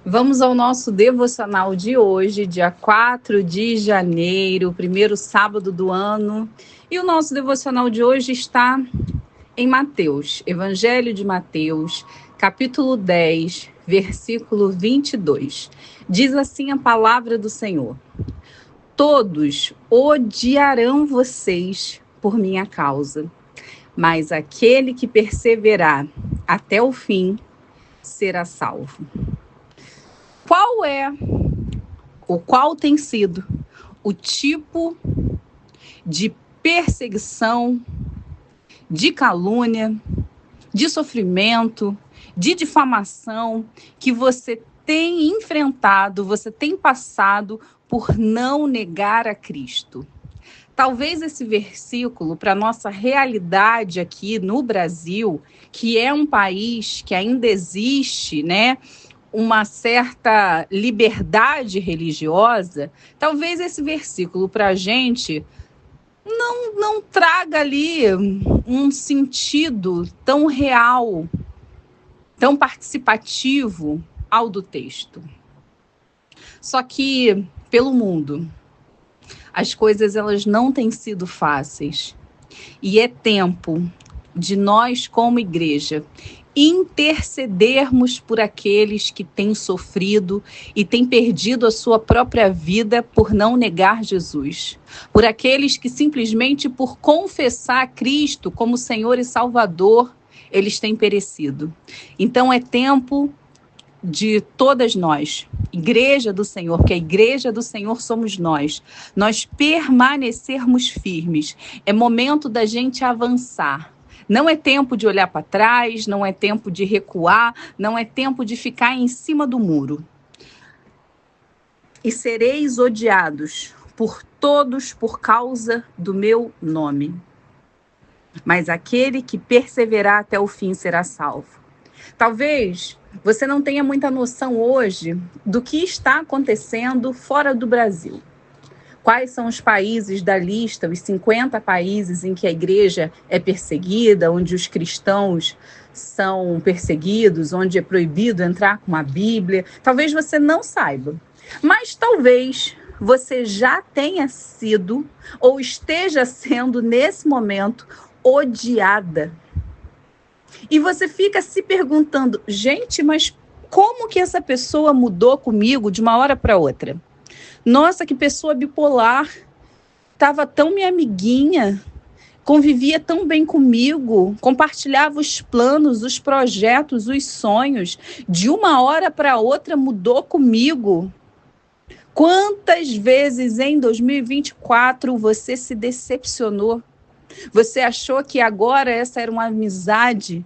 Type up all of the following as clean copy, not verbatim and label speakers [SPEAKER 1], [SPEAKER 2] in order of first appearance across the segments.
[SPEAKER 1] Vamos ao nosso devocional de hoje, dia 4 de janeiro, primeiro sábado do ano. E o nosso devocional de hoje está em Mateus, Evangelho de Mateus, capítulo 10, versículo 22. Diz assim a palavra do Senhor: todos odiarão vocês por minha causa, mas aquele que perseverar até o fim será salvo. Qual tem sido o tipo de perseguição, de calúnia, de sofrimento, de difamação que você tem enfrentado, você tem passado por não negar a Cristo? Talvez esse versículo, para a nossa realidade aqui no Brasil, que é um país que ainda existe, né, uma certa liberdade religiosa, talvez esse versículo para a gente não traga ali um sentido tão real, tão participativo ao do texto. Só que, pelo mundo, as coisas elas não têm sido fáceis. E é tempo de nós, como igreja, intercedermos por aqueles que têm sofrido e têm perdido a sua própria vida por não negar Jesus. Por aqueles que simplesmente por confessar Cristo como Senhor e Salvador, eles têm perecido. Então é tempo de todas nós, igreja do Senhor, que a igreja do Senhor somos nós permanecermos firmes. É momento da gente avançar. Não é tempo de olhar para trás, não é tempo de recuar, não é tempo de ficar em cima do muro. E sereis odiados por todos por causa do meu nome. Mas aquele que perseverar até o fim será salvo. Talvez você não tenha muita noção hoje do que está acontecendo fora do Brasil. Quais são os países da lista, os 50 países em que a igreja é perseguida, onde os cristãos são perseguidos, onde é proibido entrar com a Bíblia? Talvez você não saiba, mas talvez você já tenha sido ou esteja sendo nesse momento odiada. E você fica se perguntando, gente, mas como que essa pessoa mudou comigo de uma hora para outra? Nossa, que pessoa bipolar, estava tão minha amiguinha, convivia tão bem comigo, compartilhava os planos, os projetos, os sonhos, de uma hora para outra mudou comigo. Quantas vezes em 2024 você se decepcionou? Você achou que agora essa era uma amizade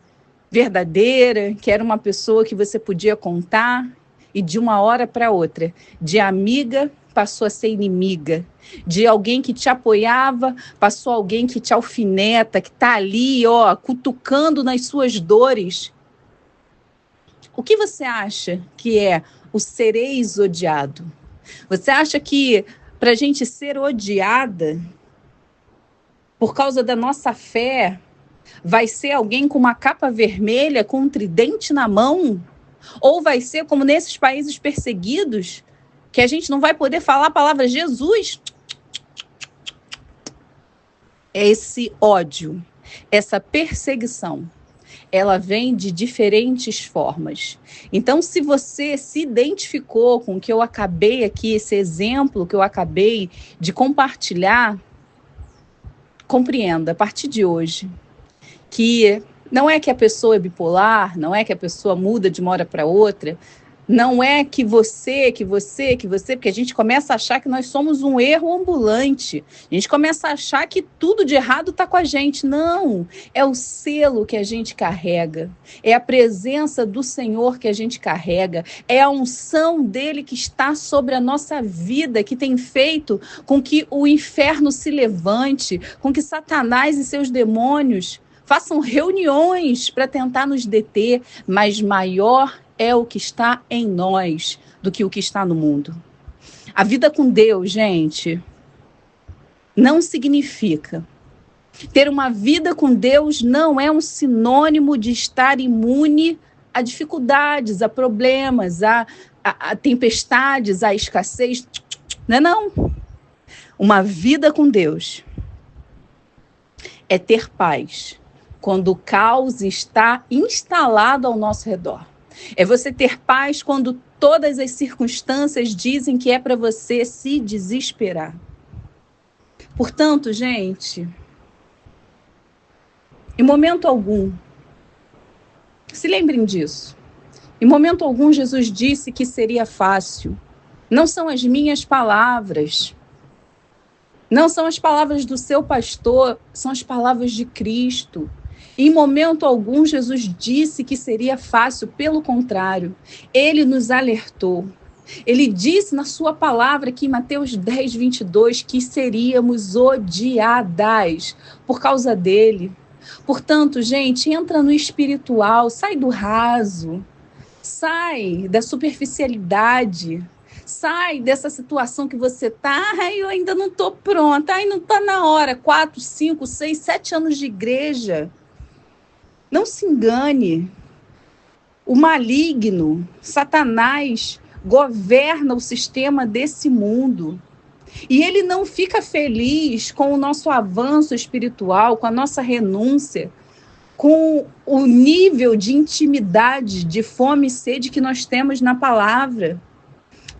[SPEAKER 1] verdadeira, que era uma pessoa que você podia contar, e de uma hora para outra, de amiga passou a ser inimiga, de alguém que te apoiava, passou alguém que te alfineta, que está ali, ó, cutucando nas suas dores. O que você acha que é o sereis odiado? Você acha que para a gente ser odiada por causa da nossa fé, vai ser alguém com uma capa vermelha, com um tridente na mão? Ou vai ser como nesses países perseguidos, que a gente não vai poder falar a palavra Jesus? Esse ódio, essa perseguição, ela vem de diferentes formas. Então, se você se identificou com o que eu acabei aqui, esse exemplo que eu acabei de compartilhar, compreenda, a partir de hoje, que não é que a pessoa é bipolar, não é que a pessoa muda de uma hora para outra, não é que você, porque a gente começa a achar que nós somos um erro ambulante, a gente começa a achar que tudo de errado está com a gente. Não, é o selo que a gente carrega, é a presença do Senhor que a gente carrega, é a unção dele que está sobre a nossa vida, que tem feito com que o inferno se levante, com que Satanás e seus demônios façam reuniões para tentar nos deter, mas maior é o que está em nós do que o que está no mundo. A vida com Deus, gente, não significa. Ter uma vida com Deus não é um sinônimo de estar imune a dificuldades, a problemas, a tempestades, a escassez. Não é não. Uma vida com Deus é ter paz quando o caos está instalado ao nosso redor. É você ter paz quando todas as circunstâncias dizem que é para você se desesperar. Portanto, gente, em momento algum, se lembrem disso. Em momento algum, Jesus disse que seria fácil. Não são as minhas palavras. Não são as palavras do seu pastor, são as palavras de Cristo. Em momento algum, Jesus disse que seria fácil, pelo contrário, ele nos alertou. Ele disse na sua palavra aqui em Mateus 10, 22, que seríamos odiadas por causa dele. Portanto, gente, entra no espiritual, sai do raso, sai da superficialidade, sai dessa situação que você está. Ai, eu ainda não estou pronta, ai, não está na hora. 4, 5, 6, 7 anos de igreja. Não se engane. O maligno, Satanás, governa o sistema desse mundo. E ele não fica feliz com o nosso avanço espiritual, com a nossa renúncia, com o nível de intimidade, de fome e sede que nós temos na palavra.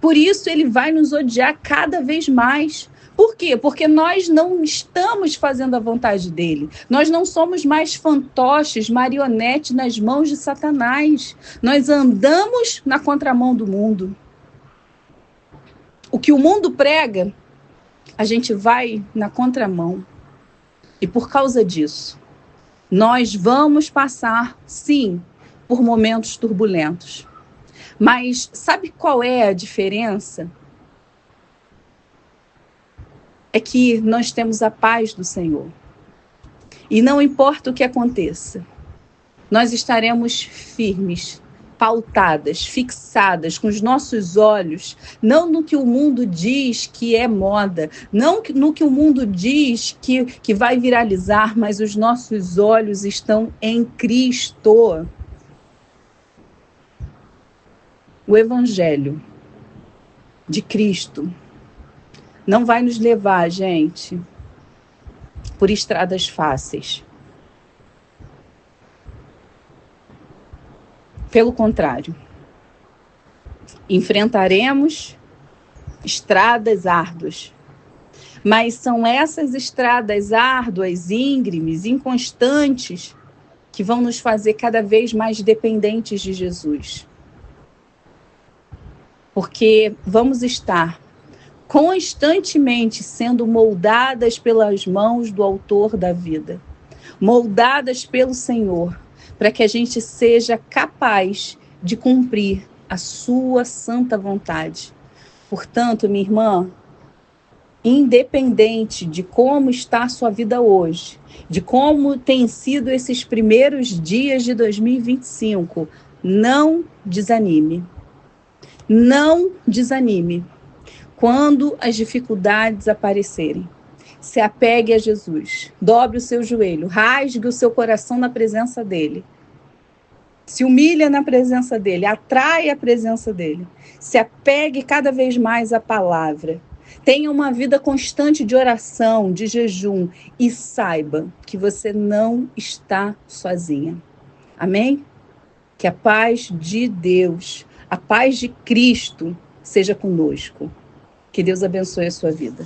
[SPEAKER 1] Por isso ele vai nos odiar cada vez mais. Por quê? Porque nós não estamos fazendo a vontade dele. Nós não somos mais fantoches, marionetes nas mãos de Satanás. Nós andamos na contramão do mundo. O que o mundo prega, a gente vai na contramão. E por causa disso, nós vamos passar, sim, por momentos turbulentos. Mas sabe qual é a diferença? É que nós temos a paz do Senhor. E não importa o que aconteça, nós estaremos firmes, pautadas, fixadas, com os nossos olhos, não no que o mundo diz que é moda, não no que o mundo diz que vai viralizar, mas os nossos olhos estão em Cristo. O Evangelho de Cristo não vai nos levar, gente, por estradas fáceis. Pelo contrário, enfrentaremos estradas árduas. Mas são essas estradas árduas, íngremes, inconstantes, que vão nos fazer cada vez mais dependentes de Jesus. Porque vamos estar constantemente sendo moldadas pelas mãos do autor da vida, moldadas pelo Senhor, para que a gente seja capaz de cumprir a sua santa vontade. Portanto, minha irmã, independente de como está a sua vida hoje, de como tem sido esses primeiros dias de 2025, não desanime. Não desanime. Quando as dificuldades aparecerem, se apegue a Jesus, dobre o seu joelho, rasgue o seu coração na presença dele, se humilhe na presença dele, atrai a presença dele, se apegue cada vez mais à palavra, tenha uma vida constante de oração, de jejum e saiba que você não está sozinha. Amém? Que a paz de Deus, a paz de Cristo seja conosco. Que Deus abençoe a sua vida.